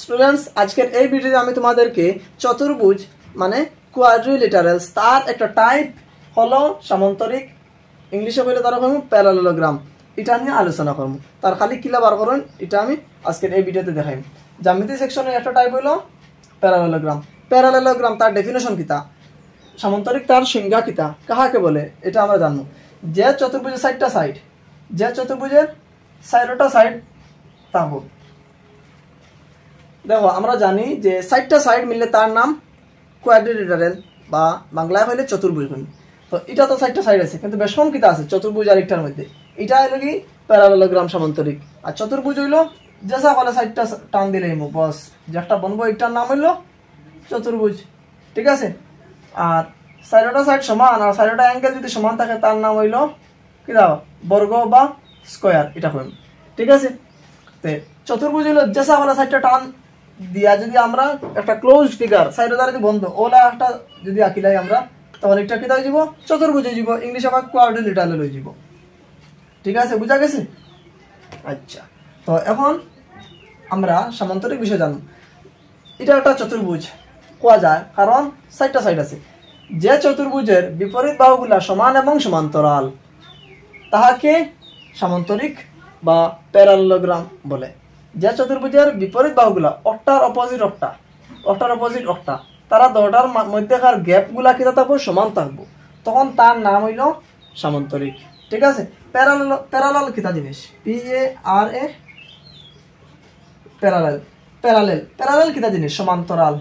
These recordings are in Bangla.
স্টুডেন্টস, আজকের এই ভিডিওতে আমি তোমাদেরকে চতুর্ভুজ মানে কোয়াড্রিলেটারালস তার একটা টাইপ হলো সামান্তরিক, ইংলিশে বলে তার হলো প্যারালেলোগ্রাম, এটা নিয়ে আলোচনা করব। তার খালি কিলা বার করেন এটা আমি আজকের এই ভিডিওতে দেখাই। জ্যামিতি সেকশনের একটা টাইপ হলো প্যারালেলোগ্রাম। প্যারালেলোগ্রাম তার ডেফিনেশন কিতা, সামান্তরিক তার সংজ্ঞা কিতা, কাহাকে বলে এটা আমরা জানবো। যে চতুর্ভুজের সাইডটা সাইড, যে চতুর্ভুজের সাইডটা সাইড তাহলে দেখো আমরা জানি যে সাইডটা সাইড মিললে তার নাম কোয়াড্রিলেটারাল বা বাংলায় হইলে চতুর্ভুজ। তো এটা তো সাইডটা সাইড আছে, কিন্তু বেশম কিতা আছে চতুর্ভুজ আর একটার মধ্যে, এটা হইলো কি প্যারালেলোগ্রাম সামান্তরিক। আর চতুর্ভুজ হইলো যেসা বলে সাইডটা টান দিলে বস যেটা বনবো এটার নাম হইলো চতুর্ভুজ, ঠিক আছে। আর সাইডটা সাইড সমান আর সাইডটা অ্যাঙ্গেল যদি সমান থাকে তার নাম হইলো কি দাও বর্গ বা স্কয়ার, এটা হইল, ঠিক আছে। তে চতুর্ভুজ হইলো যেসা বলে সাইডটা টান দিয়া যদি আমরা একটা ক্লোজ ফিগার সাইডে দ্বারা যদি বন্ধ ওলা একটা যদি আঁকিলাই আমরা, তাহলে এটা কি হয়ে যাব চতুর্ভুজ হয়ে যাব, ইংলিশে আবার কোয়াড্রিলেটারাল হয়ে যাব, ঠিক আছে, বুঝা গেছে। আচ্ছা, তো এখন আমরা সামান্তরিক বিষয় জানব। এটা একটা চতুর্ভুজ কোয়া যায় কারণ সাইডটা সাইড আছে। যে চতুর্ভুজের বিপরীত বাহুগুলা সমান এবং সমান্তরাল তাহাকে সামান্তরিক বা প্যারালেলোগ্রাম বলে। যে চতুর্ভুজের বিপরীত বাহুগুলা অক্টার অপোজিট অক্টা তারা দরটার মধ্যেকার গ্যাপগুলা কিতা থাকবো সমান থাকবো, তখন তার নাম হইল সামান্তরিক, ঠিক আছে। প্যারালাল কিতা জিনিস, PARA প্যারালেল কিতা জিনিস, সমান্তরাল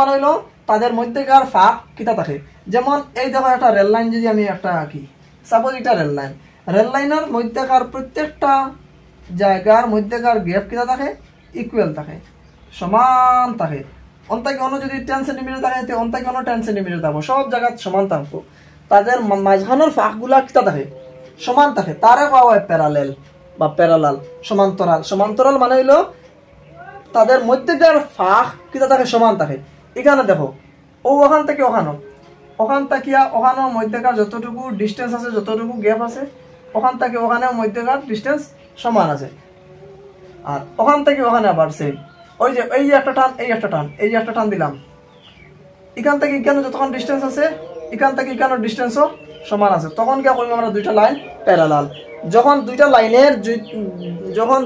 মানে হইল তাদের মধ্যেকার ফাঁক কিতা থাকে। যেমন এই দেখো একটা রেল লাইন যদি আমি একটা আঁকি, সাপোজ এটা রেল লাইনের মধ্যেকার প্রত্যেকটা জায়গার মধ্যেকার গ্যাপ কিতা থাকে ইকুয়াল থাকে, সমান থাকে। অন্তাকে অন্য যদি 10 সেন্টিমিটার থাকে অন্তাকে অন্য 10 সেন্টিমিটার থাকবো, সব জায়গা সমান থাকবো, তাদের মাঝখানের ফাঁকগুলা কিতা থাকে সমান থাকে, তারা পাওয়া হয় প্যারালেল বা প্যারালাল। সমান্তরাল মানে হইলো তাদের মধ্যেকার ফাঁক কিতা থাকে সমান থাকে। এখানে দেখো ওখান থেকে ওখান থাকিয়া ওখানেও মধ্যেকার যতটুকু ডিস্টেন্স আছে, যতটুকু গ্যাপ আছে, ওখান থেকে ওখানেও মধ্যেকার ডিস্টেন্স সমান আছে। আর ওখান থেকে ওখানে আবার সেম, ওই যে এই একটা টান এই একটা টান দিলাম, এখান থেকে এখানে যতক্ষণ ডিস্টেন্স আছে এখান থেকে এখানের ডিস্টেন্সও সমান আছে, তখন কি করবো আমরা দুইটা লাইন প্যারালাল। যখন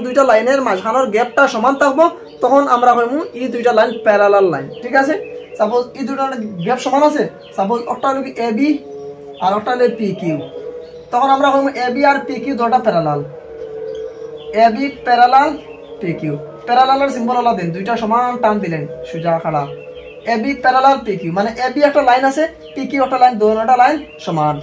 দুইটা লাইনের মাঝখানের গ্যাপটা সমান থাকবো তখন আমরা কইমু এই দুইটা লাইন প্যারালাল লাইন, ঠিক আছে। সাপোজ এই দুইটা গ্যাপ সমান আছে, সাপোজ একটা হলো কি AB আর একটা হলো PQ, তখন আমরা কইমু AB আর PQ দুটো প্যারালাল, AB প্যারালাল PQ। প্যারালালের সিম্বল হলো দেন দুইটা সমান টান দিলেন সোজা খাড়া, AB প্যারালাল PQ মানে AB একটা লাইন আছে, PQ একটা লাইন, দুটোটা লাইন সমান,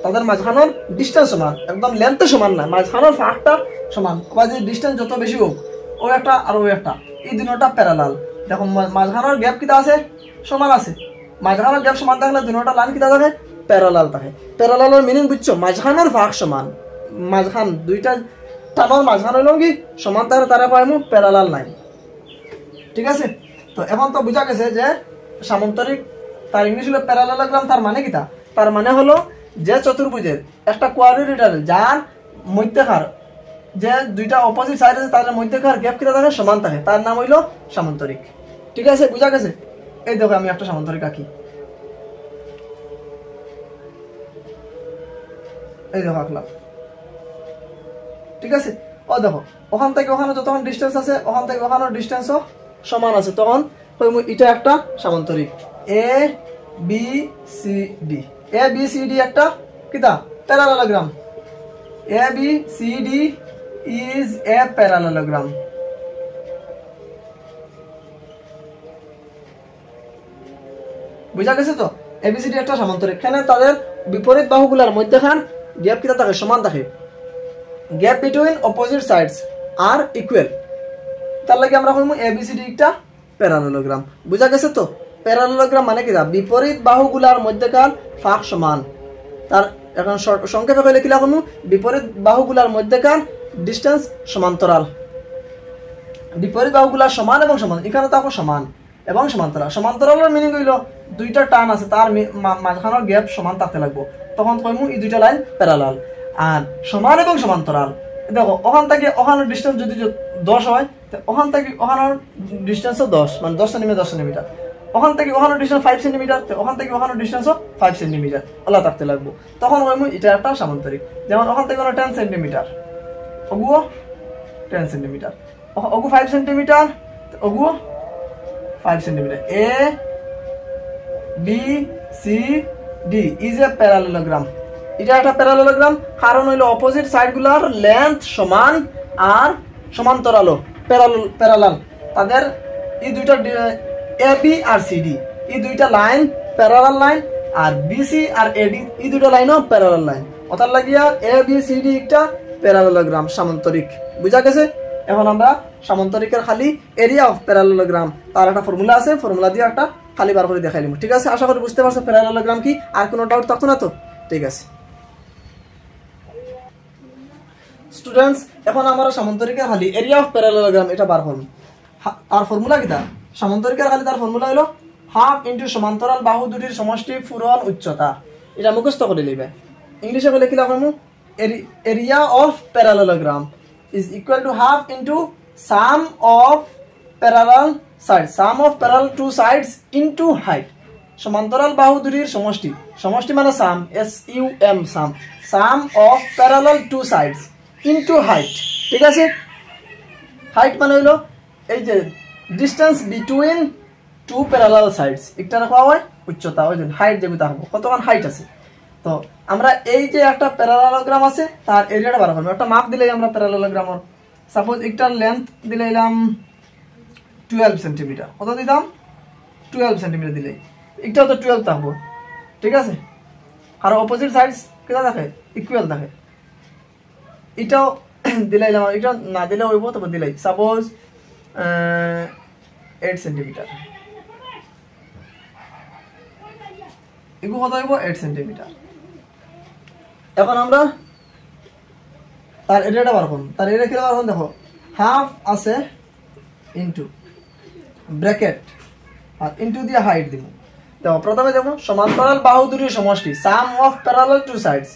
তাদের মাঝখানের ডিস্টেন্স সমান, একদম লেন্থ সমান না, মাঝখানের ফাঁকটা সমান, বা যে ডিস্টেন্স যত বেশি হোক ও একটা আর ও একটা, এই দুটোটা প্যারালাল। দেখো মাঝখানের গ্যাপ কিটা আছে সমান আছে, মাঝখানের গ্যাপ সমান থাকলে দুটোটা লাইন কিটা থাকে প্যারালাল থাকে। প্যারালালের মিনিং বুঝছো, মাঝখানের ফাঁক সমান, মাঝখান দুইটা টানোর মাঝখান হইল কি সমান থাকলে তারা পাইমু প্যারালাল লাইন, ঠিক আছে। তো এখন তো বুঝা গেছে যে সামান্তরিক তার ইংলিশ হলো প্যারালেলোগ্রাম। তার মানে কিটা, তার মানে হলো যে চতুর্ভুজের একটা কোয়াড্রিলেটারাল যার মধ্যেকার যে দুইটা অপোজিট সাইড আছে তাদের মধ্যেকার গ্যাপ কিটা থাকে সমান থাকে, তার নাম হইলো সামান্তরিক, ঠিক আছে, বুঝা গেছে। এই দেখো আমি একটা সামান্তরিক আঁকি, এই দেখো আঁকলাম, ঠিক আছে। ও দেখো ওখান থেকে ওখানে যতক্ষণ ডিস্টেন্স আছে ওখান থেকে ওখানের ডিস্টেন্সও সমান আছে, তখন এটা একটা সামান্তরিক। ABCD একটা কিতা parallelogram, ABCD is a parallelogram, বুঝা গেছে। তো ABCD একটা সামান্তরিক, এখানে তাদের বিপরীত বাহুগুলার মধ্যখান গ্যাপ কিতা থাকে সমান থাকে, gap between opposite sides are equal, তার লাগে আমরা কইমু ABCD একটা প্যারালেলোগ্রাম, বুঝা গেছে। তো প্যারালেলোগ্রাম মানে কিতা, বিপরীত বাহুগুলার মধ্যকার ফাঁক সমান। তার এখন সংক্ষেপে কইলে কিলা কইমু, বিপরীত বাহুগুলার মধ্যকার ডিস্টেন্স সমান্তরাল, বিপরীত বাহুগুলা সমান এবং সমান, এখানে তো আপনি সমান এবং সমান্তরাল। সমান্তরালের মিনিং হইল দুইটা টান আছে তার মাঝখানের গ্যাপ সমান থাকতে লাগবো, তখন কইমু এই দুইটা লাইন প্যারালাল। আর সমান এবং সমান্তরাল দেখো ওখান থেকে ওখানের ডিস্টেন্স যদি 10 হয় ওখান থেকে ওখানের ডিস্টেন্সও 10 মানে 10 সেন্টিমিটার 10 সেন্টিমিটার ওখান থেকে ওখানের ডিস্টেন্স 5 সেন্টিমিটার ওখান থেকে ওখানের ডিস্টেন্সও 5 সেন্টিমিটার ওলা থাকতে লাগবো তখন হইমু এটা একটা সামান্তরিক যেমন ওখান থেকে 10 সেন্টিমিটার ওগুও 10 সেন্টিমিটার ওগু 5 সেন্টিমিটার ওগুও 5 centimetre A B C D is a parallelogram এটা একটা প্যারালেলোগ্রাম কারণ হইলো অপোজিট সাইডগুলোর লেন্থ সমান আর সমান্তরাল প্যারালাল তাদের এই দুইটা এ বি আর সি ডি এই দুইটা লাইন প্যারালাল লাইন আর বি সি আর এ ডি এই দুইটা লাইনও প্যারালাল লাইন অর্থাৎ লাগিয়া এ বি সি ডি একটা প্যারালেলোগ্রাম সামান্তরিক বুঝা গেছে এখন আমরা সামান্তরিকের খালি এরিয়া অফ প্যারালেলোগ্রাম তার একটা ফর্মুলা আছে ফর্মুলা দিয়ে একটা খালি বার করে দেখাইলাম ঠিক আছে আশা করি বুঝতে পারছো প্যারালেলোগ্রাম কি আর কোনো ডাউট থাকতো না তো ঠিক আছে স্টুডেন্টস এখন আমরা সামান্তরিকের খালি এরিয়া অফ প্যারালেলোগ্রাম এটা বার করব আর ফর্মুলা কিটা সামান্তরিকের খালি তার ফর্মুলা হলো হাফ ইনটু সমান্তরাল বাহু দুটির সমষ্টি পূরণ উচ্চতা এটা মুখস্থ করে লিখবে ইংলিশে বলে কি লিখব area of parallelogram is equal to half into sum of parallel sides sum of parallel two sides into height সমান্তরাল বাহু দুটির সমষ্টি সমষ্টি মানে sum s u m sum of parallel two sides into height ঠিক আছে height মানে হলো এই যে distance between two parallel sides একটা রাখা হয় উচ্চতা ওই যে height যেটা হবে কতখান height আছে তো আমরা এই যে একটা প্যারালেলোগ্রাম আছে তার এরিয়াটা বার করব একটা মাপ দিলেই আমরা প্যারালেলোগ্রামের সাপোজ একটার লেন্থ দিলাম 12 সেন্টিমিটার কত দিতাম 12 সেন্টিমিটার দিলেই একটাও তো 12 থাকবো ঠিক আছে আর অপোজিট সাইডস কেটা থাকে ইকুয়াল থাকে এটাও দিলাইলাম এটা না দিলে হইব তবে দিলাই সাপোজ 8 সেন্টিমিটার এগুলো কত হইব 8 সেন্টিমিটার এখন আমরা তার এরিয়াটা বার করব তার এরিয়া কিভাবে বার করব দেখো হাফ আছে ইনটু ব্র্যাকেট আর ইনটু দিয়ে হাইট দিব দেখো প্রথমে দেখো সমান্তরাল বাহু দুটির সমষ্টি sum of parallel two sides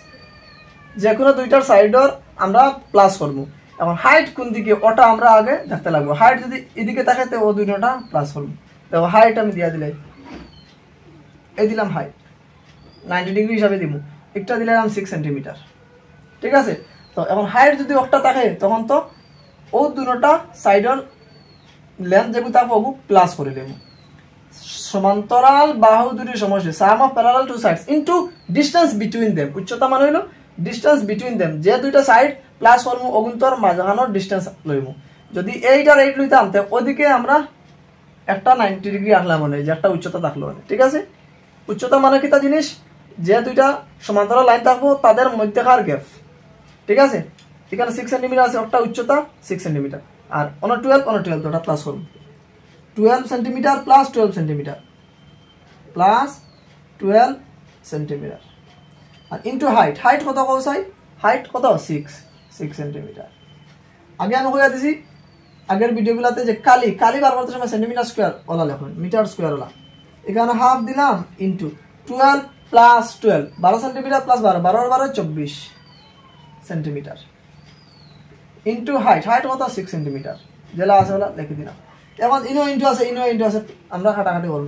যে কোনো দুইটার সাইডের আমরা প্লাস করব এখন হাইট কোন দিকে ওটা আমরা আগে দেখতে লাগবো হাইট যদি এদিকে থাকে তো ও দুইটা প্লাস করব দেখো হাইট আমি দিয়া দিলাই এই দিলাম হাইট 90 ডিগ্রি হিসাবে দিব একটা দিলাম 6 সেন্টিমিটার ঠিক আছে তো এখন হাইট যদি একটা থাকে তখন তো ও দুটোটা সাইডের লেন্থ যেগুলো থাকবো ওগু প্লাস করে দেব সমান্তরাল বাহু দুটির সমষ্টি sum of parallel two sides into distance between them উচ্চতা মানে হলো ডিসটেন্স বিটুইন देम যে দুইটা সাইড প্লাস করব ওগুন্তর মাঝখানের ডিসটেন্স লইব যদি এইটার এইট লইতাম তো ওদিকে আমরা একটা 90 ডিগ্রি রাখলাম মানে যে একটা উচ্চতা থাকলো ঠিক আছে উচ্চতা মানে কিটা জিনিস যে দুইটা সমান্তরাল লাইন থাকবো তাদের মধ্যকার গ্যাপ ঠিক আছে এখানে 6 সেন্টিমিটার আছে একটা উচ্চতা 6 সেন্টিমিটার আর অন 12 দুটো প্লাস করব 12 centimetre plus 12 centimetre plus 12 centimetre আর ইনটু হাইট হাইট কত কইছাই হাইট কত 6 সেন্টিমিটার আগে আমি কইয়া দিছি আগের ভিডিওগুলোতে যে কালি বার করতে সময় সেন্টিমিটার স্কয়ার ওলা লেখুন মিটার স্কয়ার ওলা এখানে হাফ দিলাম into 12 plus 12 12 centimetre plus 12 12 12 24 centimetre into height কত 6 সেন্টিমিটার যেলা আছে ওলা লিখে দিলাম এখন ইনো ইনটু আছে আমরা কাটাকাটি করব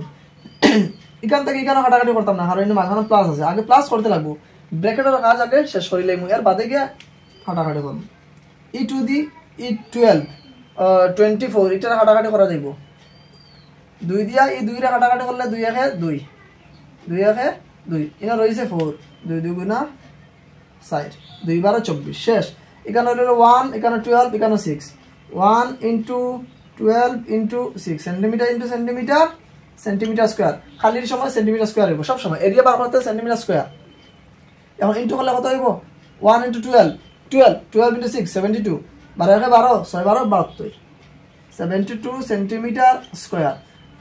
এখান থেকে এখানে কাটাকাটি করতাম না কারণ এর মাঝখানে প্লাস আছে আগে প্লাস করতে লাগবো ব্র্যাকেটের কাজ আগে শেষ করি লইমু এর বাদে গিয়া কাটাকাটি করব ই টু দি ই 12 24 এটা কাটাকাটি করা যাইব 2 দিয়া এই 2 রে কাটাকাটি করলে 2 একে 2 2 একে 2 ইনা রইছে 4 2 2 গুণা 60 2 12 24 শেষ এখানে হলো 1 এখানে 12 এখানে 6 1 into 12 into 6 centimetre into centimetre square খালির সময় সেন্টিমিটার স্কয়ার হইব সব সময় এরিয়া বার করতে সেন্টিমিটার স্কয়ার এখন ইনটু করলে কত হইব 1 ইনটু 12 ইনটু 6 72 12 একে 12 6 12 72 72 সেন্টিমিটার স্কয়ার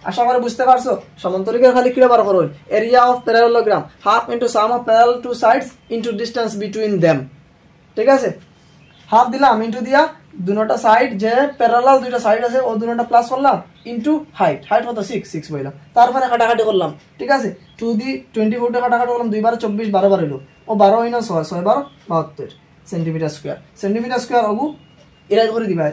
আশা করি বুঝতে পারছো সমান্তরিকের খালি কিভাবে বার করব area of parallelogram half into sum of parallel two sides into distance between them ঠিক আছে হাফ দিলাম ইনটু দিয়া দুটোটা সাইড যে প্যারালাল দুটো সাইড আছে ও দুটোটা প্লাস করলাম ইনটু হাইট কত 6 বইলাম তারপরে কাটাকাটি করলাম ঠিক আছে 2 দি 24 টা কাটাকাটি করলাম 2 12 24 12 হলো ও 12 হইনা 6 6 12 72 সেন্টিমিটার স্কোয়ার হবো এরাই করে দিবা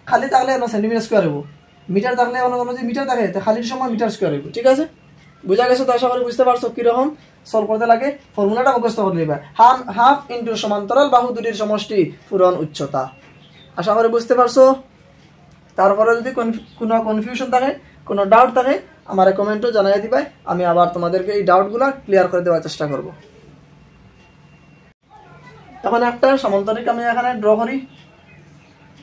খালি থাকলে সেন্টিমিটার স্কোয়ার হবো মিটার থাকলে যে মিটার থাকে খালির সময় মিটার স্কোয়ার হইব ঠিক আছে বুঝা গেছে তো আশা করি বুঝতে পারছো কিরকম সলভ করতে লাগে ফর্মুলাটা মুখস্থ করে নিবা হাফ ইন্টু সমান্তরাল বাহু দুটির সমষ্টি পূরণ উচ্চতা আশা করি বুঝতে পারছো তারপরে যদি কোনো কনফিউশন থাকে কোনো ডাউট থাকে আমার কমেন্টও জানাই দিবে আমি আবার তোমাদেরকে এই ডাউটগুলো ক্লিয়ার করে দেওয়ার চেষ্টা করব এখন একটা সমান্তরিক আমি এখানে ড্র করি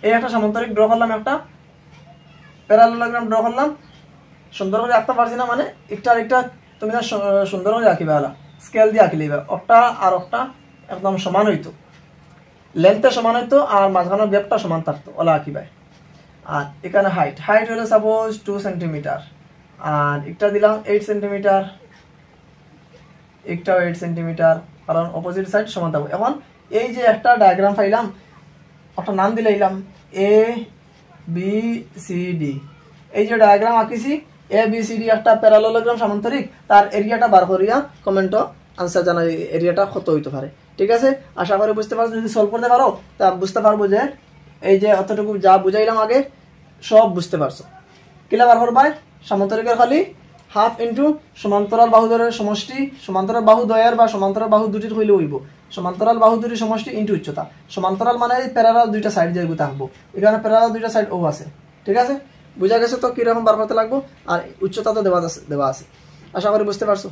এই একটা সমান্তরিক ড্র করলাম একটা প্যারালেলোগ্রাম ড্র করলাম সুন্দর করে আঁকতে পারছি না মানে একটা তুমি না সুন্দর করে আঁকিবে আলা স্কেল দিয়ে আঁকি লইবা একটা আর একটা একদম সমান হইতো লেন্থে সমান হইতো আর মাঝখানে গ্যাপটা সমান থাকতো ওলা আঁকিবাই আর এখানে হাইট হলো সাপোজ 2 সেন্টিমিটার আর একটা দিলাম 8 সেন্টিমিটার একটাও 8 সেন্টিমিটার কারণ অপোজিট সাইড সমান থাকবে এখন এই যে একটা ডায়াগ্রাম পাইলাম একটা নাম দিলাম এ বি সি ডি এই যে ডায়াগ্রাম আঁকিছি এ বি সি ডি একটা প্যারালেলোগ্রাম সমান্তরিক তার এরিয়াটা বার করিয়া কমেন্টও আনসার জানাই এরিয়াটা কত হইতে পারে ঠিক আছে আশা করি বুঝতে পারছো যদি সলভ করতে পারো তা বুঝতে পারবো যে এই যে অতটুকু যা বুঝাইলাম আগে সব বুঝতে পারছো কিলা বার করবাই সমান্তরিকের খালি হাফ ইন্টু সমান্তরাল বাহু দ্বয়ের সমষ্টি সমান্তরাল বাহু দ্বয়ের বা সমান্তরাল বাহু দুটির হইলে হইব সমান্তরাল বাহু দুটির সমষ্টি ইন্টু উচ্চতা সমান্তরাল মানে প্যারালাল দুইটা সাইড যেগুলো থাকবো এখানে প্যারালাল দুইটা সাইড ও আছে ঠিক আছে বুঝা গেছে তো কিরকম বার করতে লাগবো আর উচ্চতা তো দেওয়া আছে আশা করি বুঝতে পারছো